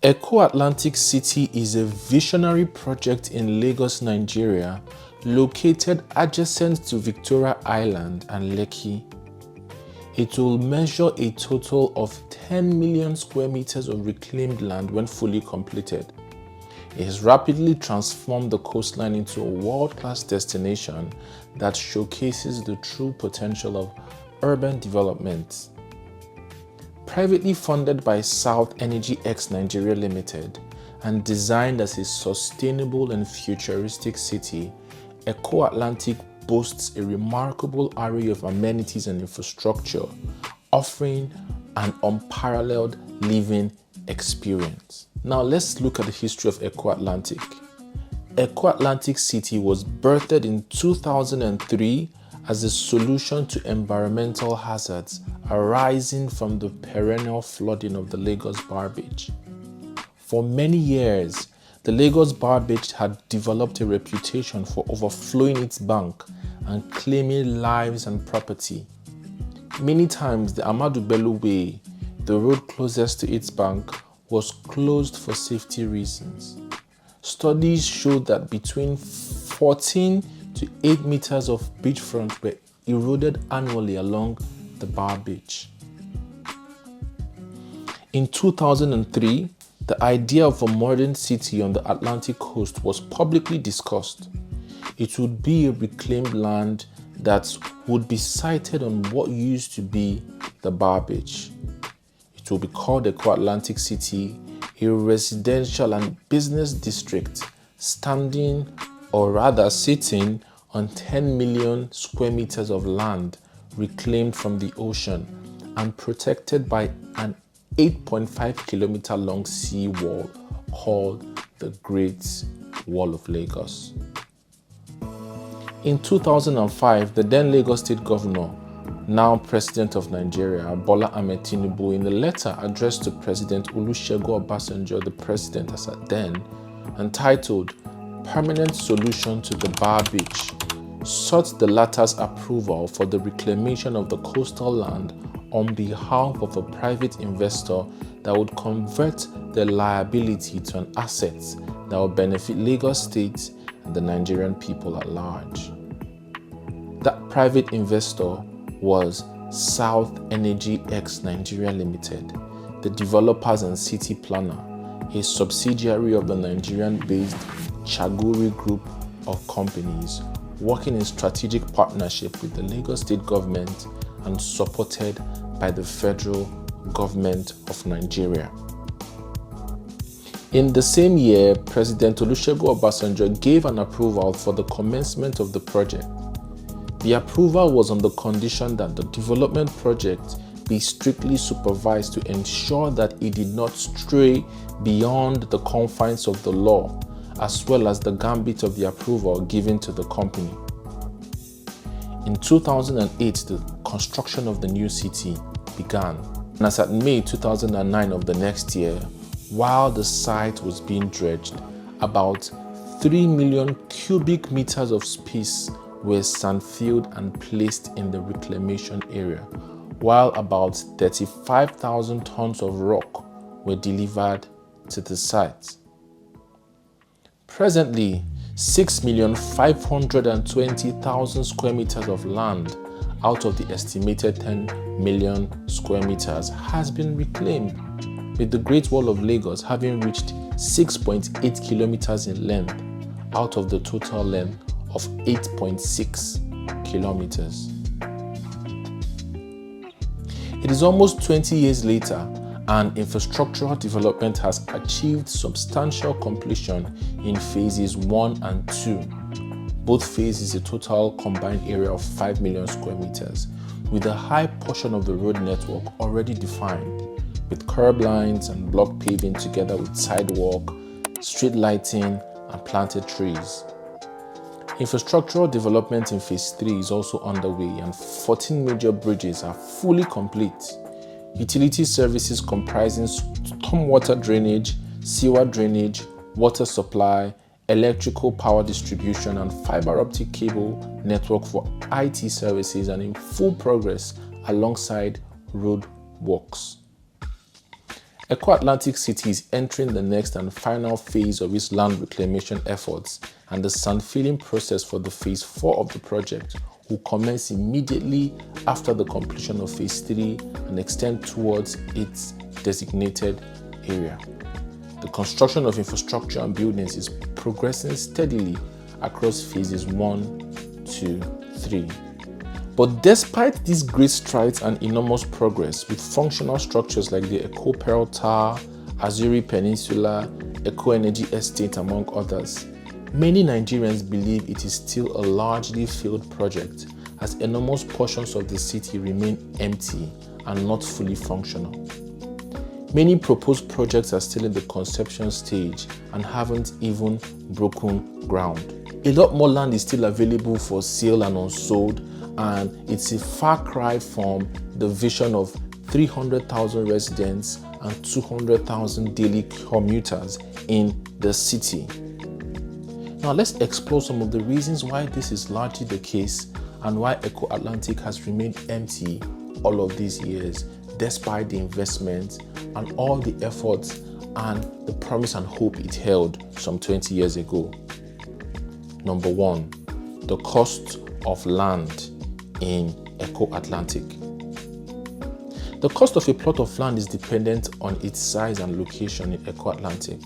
Eko Atlantic City is a visionary project in Lagos, Nigeria, located adjacent to Victoria Island and Lekki. It will measure a total of 10 million square meters of reclaimed land when fully completed. It has rapidly transformed the coastline into a world-class destination that showcases the true potential of urban development. Privately funded by South Energy X Nigeria Limited and designed as a sustainable and futuristic city, Eko Atlantic boasts a remarkable array of amenities and infrastructure, offering an unparalleled living experience. Now let's look at the history of Eko Atlantic. Eko Atlantic City was birthed in 2003 as a solution to environmental hazards arising from the perennial flooding of the Lagos Bar Beach. For many years, the Lagos Bar Beach had developed a reputation for overflowing its bank and claiming lives and property. Many times, the Ahmadu Bello Way, the road closest to its bank, was closed for safety reasons. Studies showed that between 14 to 8 meters of beachfront were eroded annually along the Bar Beach. In 2003, the idea of a modern city on the Atlantic coast was publicly discussed. It would be a reclaimed land that would be sited on what used to be the Bar Beach. It will be called Eko Atlantic City, a residential and business district standing, or rather sitting, on 10 million square meters of land reclaimed from the ocean and protected by an 8.5 kilometer long sea wall called the Great Wall of Lagos. In 2005, the then Lagos State Governor, now President of Nigeria, Bola Ahmed Tinubu, in a letter addressed to President Olusegun Obasanjo, the president as at then, entitled Permanent Solution to the Bar Beach, sought the latter's approval for the reclamation of the coastal land on behalf of a private investor that would convert the liability to an asset that would benefit Lagos State and the Nigerian people at large. That private investor was South Energy X Nigeria Limited, the developers and city planner, a subsidiary of the Nigerian-based Chaguri Group of companies, working in strategic partnership with the Lagos State government and supported by the federal government of Nigeria. In the same year, President Olusegun Obasanjo gave an approval for the commencement of the project. The approval was on the condition that the development project be strictly supervised to ensure that it did not stray beyond the confines of the law, as well as the gambit of the approval given to the company. In 2008, the construction of the new city began, and as at May 2009 of the next year, while the site was being dredged, about 3 million cubic meters of space were sand-filled and placed in the reclamation area, while about 35,000 tons of rock were delivered to the site. Presently, 6,520,000 square meters of land out of the estimated 10 million square meters has been reclaimed, with the Great Wall of Lagos having reached 6.8 kilometers in length out of the total length of 8.6 kilometers. It is almost 20 years later, and infrastructural development has achieved substantial completion in phases 1 and 2. Both phases a total combined area of 5 million square meters, with a high portion of the road network already defined, with curb lines and block paving together with sidewalk, street lighting, and planted trees. Infrastructural development in phase 3 is also underway, and 14 major bridges are fully complete. Utility services comprising stormwater drainage, sewer drainage, water supply, electrical power distribution, and fiber optic cable network for IT services are in full progress alongside road works. Eko Atlantic City is entering the next and final phase of its land reclamation efforts, and the sand filling process for the phase 4 of the project will commence immediately after the completion of phase 3 and extend towards its designated area. The construction of infrastructure and buildings is progressing steadily across phases 1, 2, 3. But despite these great strides and enormous progress with functional structures like the Eko Tower, Azuri Peninsula, Eko Energy Estate, among others, many Nigerians believe it is still a largely failed project, as enormous portions of the city remain empty and not fully functional. Many proposed projects are still in the conception stage and haven't even broken ground. A lot more land is still available for sale and unsold, and it's a far cry from the vision of 300,000 residents and 200,000 daily commuters in the city. Now let's explore some of the reasons why this is largely the case and why Eko Atlantic has remained empty all of these years, despite the investment and all the efforts and the promise and hope it held some 20 years ago. Number 1, the cost of land in Eko Atlantic. The cost of a plot of land is dependent on its size and location in Eko Atlantic.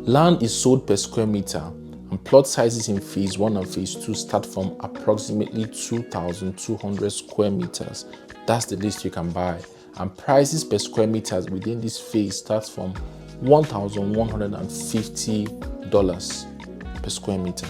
Land is sold per square meter, and plot sizes in phase 1 and phase 2 start from approximately 2,200 square meters. That's the least you can buy. And prices per square meters within this phase starts from $1,150 per square meter.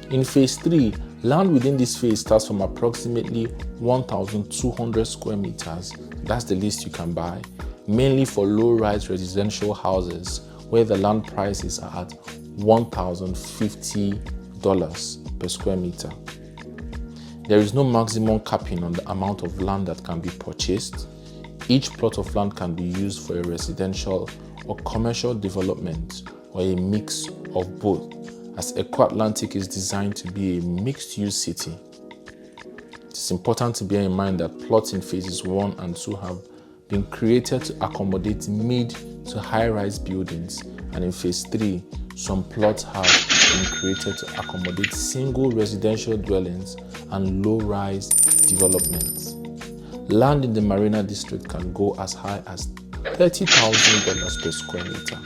In phase 3, land within this phase starts from approximately 1,200 square meters. That's the least you can buy, mainly for low-rise residential houses where the land prices are at $1,050 per square meter. There is no maximum capping on the amount of land that can be purchased. Each plot of land can be used for a residential or commercial development or a mix of both, as Eko Atlantic is designed to be a mixed-use city. It is important to bear in mind that plots in phases 1 and 2 have been created to accommodate mid to high-rise buildings, and in phase 3, some plots have been created to accommodate single residential dwellings and low-rise developments. Land in the Marina district can go as high as $30,000 per square meter.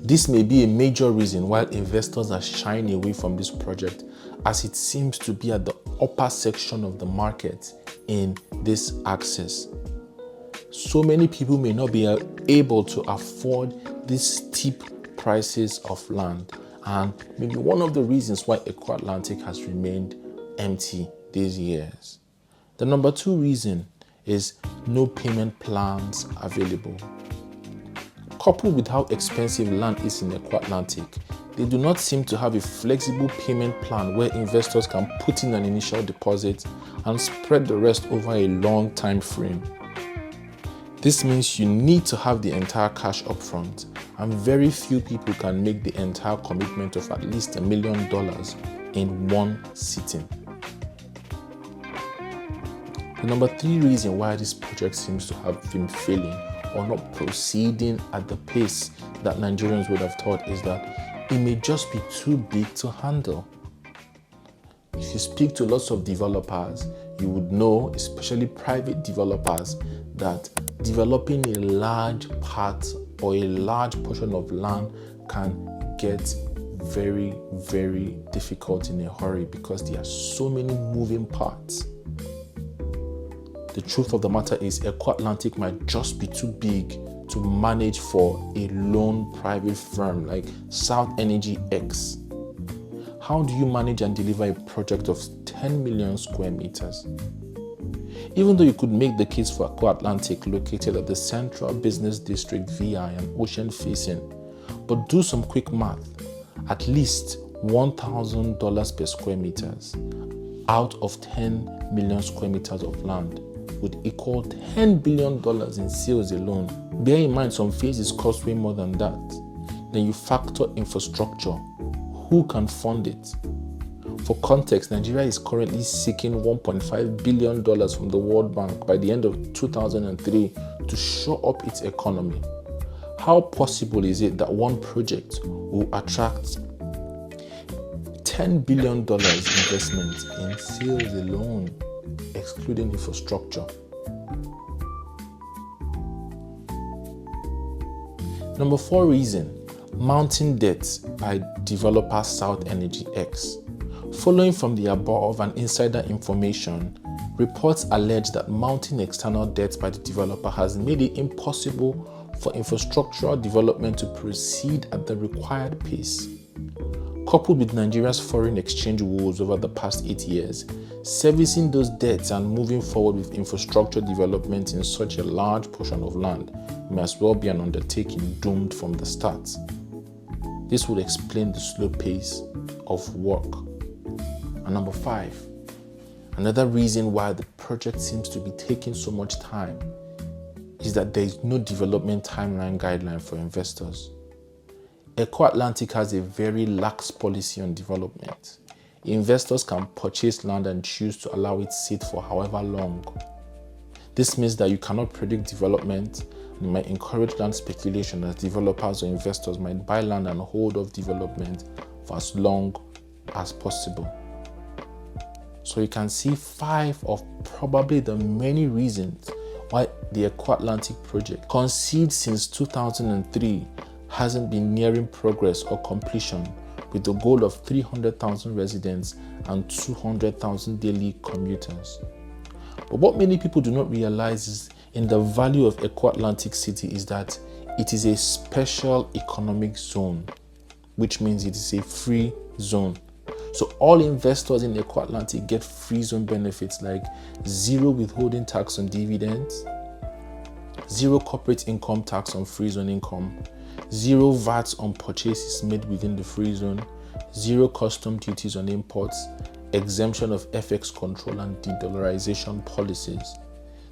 This may be a major reason why investors are shying away from this project, as it seems to be at the upper section of the market in this axis. So many people may not be able to afford these steep prices of land, and maybe one of the reasons why Eko Atlantic has remained empty these years. The number 2 reason is no payment plans available. Coupled with how expensive land is in Eko Atlantic, they do not seem to have a flexible payment plan where investors can put in an initial deposit and spread the rest over a long time frame. This means you need to have the entire cash upfront, and very few people can make the entire commitment of at least $1 million in one sitting. The number 3 reason why this project seems to have been failing or not proceeding at the pace that Nigerians would have thought is that it may just be too big to handle. If you speak to lots of developers, you would know, especially private developers, that developing a large part or a large portion of land can get very, very difficult in a hurry because there are so many moving parts. The truth of the matter is Eko Atlantic might just be too big to manage for a lone private firm like South Energy X. How do you manage and deliver a project of 10 million square meters? Even though you could make the case for Eko Atlantic located at the central business district VI and ocean facing, but do some quick math, at least $1,000 per square meters out of 10 million square meters of land would equal $10 billion in sales alone. Bear in mind some phases cost way more than that. Then you factor infrastructure. Who can fund it? For context, Nigeria is currently seeking $1.5 billion from the World Bank by the end of 2003 to shore up its economy. How possible is it that one project will attract $10 billion investment in sales alone, excluding infrastructure? Number 4 reason, mounting debt by developer South Energy X. Following from the above and insider information, reports allege that mounting external debt by the developer has made it impossible for infrastructural development to proceed at the required pace. Coupled with Nigeria's foreign exchange woes over the past 8 years, servicing those debts and moving forward with infrastructure development in such a large portion of land may as well be an undertaking doomed from the start. This would explain the slow pace of work. And number 5, another reason why the project seems to be taking so much time is that there is no development timeline guideline for investors. Eko Atlantic has a very lax policy on development. Investors can purchase land and choose to allow it sit for however long. This means that you cannot predict development and might encourage land speculation, as developers or investors might buy land and hold off development for as long as possible. So you can see 5 of probably the many reasons why the Eko Atlantic project, conceived since 2003, hasn't been nearing progress or completion, with the goal of 300,000 residents and 200,000 daily commuters. But what many people do not realize is in the value of Eko Atlantic City is that it is a special economic zone, which means it is a free zone. So all investors in Eko Atlantic get free zone benefits like 0 withholding tax on dividends, 0 corporate income tax on free zone income, 0 VAT on purchases made within the free zone, 0 custom duties on imports, exemption of FX control and de-dollarization policies.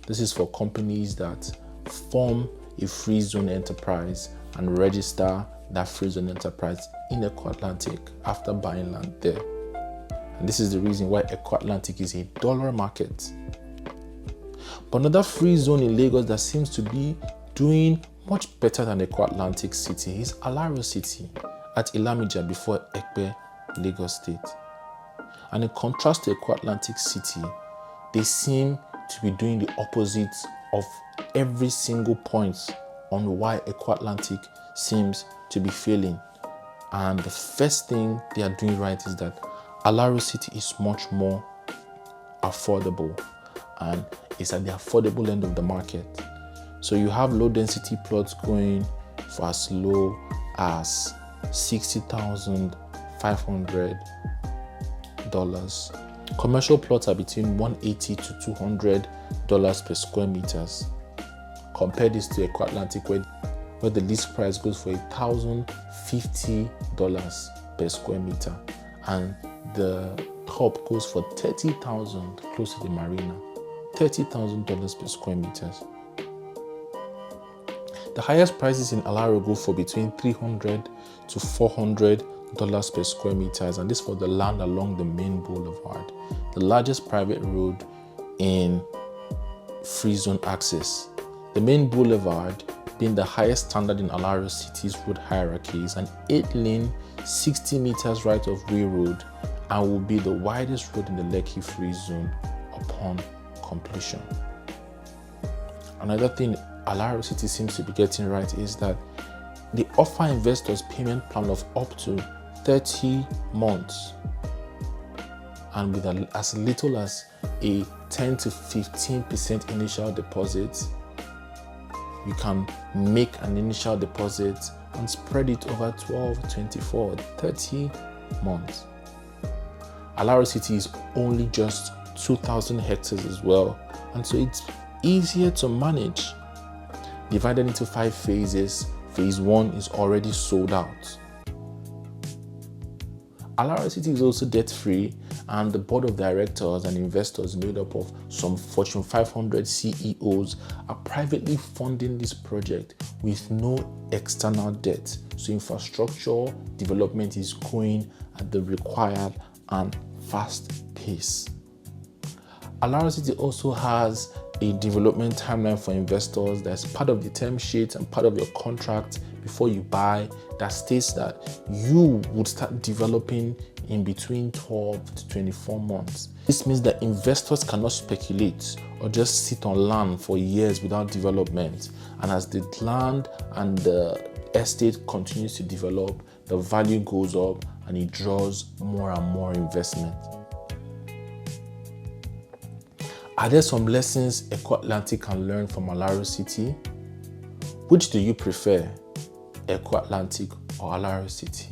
This is for companies that form a free zone enterprise and register that free zone enterprise in Eko Atlantic after buying land there. And this is the reason why Eko Atlantic is a dollar market. But another free zone in Lagos that seems to be doing much better than Eko Atlantic City is Alot City at Ilamija before Ekpe, Lagos State. And in contrast to Eko Atlantic City, they seem to be doing the opposite of every single point on why Eko Atlantic seems to be failing. And the first thing they are doing right is that Alot City is much more affordable and it's at the affordable end of the market. So you have low density plots going for as low as $60,500. Commercial plots are between $180 to $200 per square meters. Compare this to Eko Atlantic where the list price goes for $1,050 per square meter and the top goes for $30,000 close to the marina. $30,000 per square meters. The highest prices in Alot go for between $300 to $400 per square meters, and this for the land along the main boulevard, the largest private road in free zone access. The main boulevard being the highest standard in Alot City's road hierarchy is an 8-lane, 60 meters right of way road and will be the widest road in the Lekki free zone upon completion. Another thing Alot City seems to be getting right is that they offer investors payment plan of up to 30 months and with as little as a 10 to 15% initial deposit. You can make an initial deposit and spread it over 12, 24, 30 months. Alot City is only just 2,000 hectares as well, and so it's easier to manage. Divided into 5 phases, phase 1 is already sold out. Alot City is also debt-free, and the board of directors and investors made up of some Fortune 500 CEOs are privately funding this project with no external debt. So infrastructure development is going at the required and fast pace. Alot City also has a development timeline for investors that's part of the term sheet and part of your contract before you buy, that states that you would start developing in between 12 to 24 months. This means that investors cannot speculate or just sit on land for years without development. And as the land and the estate continues to develop, the value goes up and it draws more and more investment. Are there some lessons Eko Atlantic can learn from Alot City? Which do you prefer, Eko Atlantic or Alot City?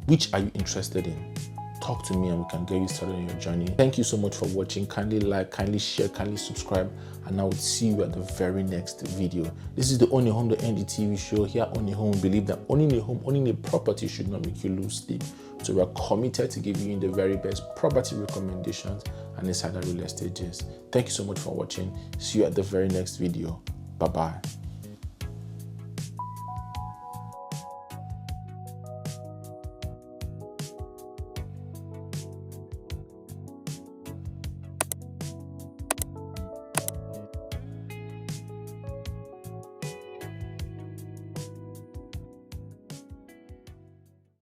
Which are you interested in? Talk to me and we can get you started on your journey. Thank you so much for watching. Kindly like, kindly share, kindly subscribe, and I will see you at the very next video. This is the Ownahome, the ND TV show. Here at Ownahome, we believe that owning a home, owning a property should not make you lose sleep. So we are committed to giving you the very best property recommendations and insider real estate deals. Thank you so much for watching. See you at the very next video. Bye-bye.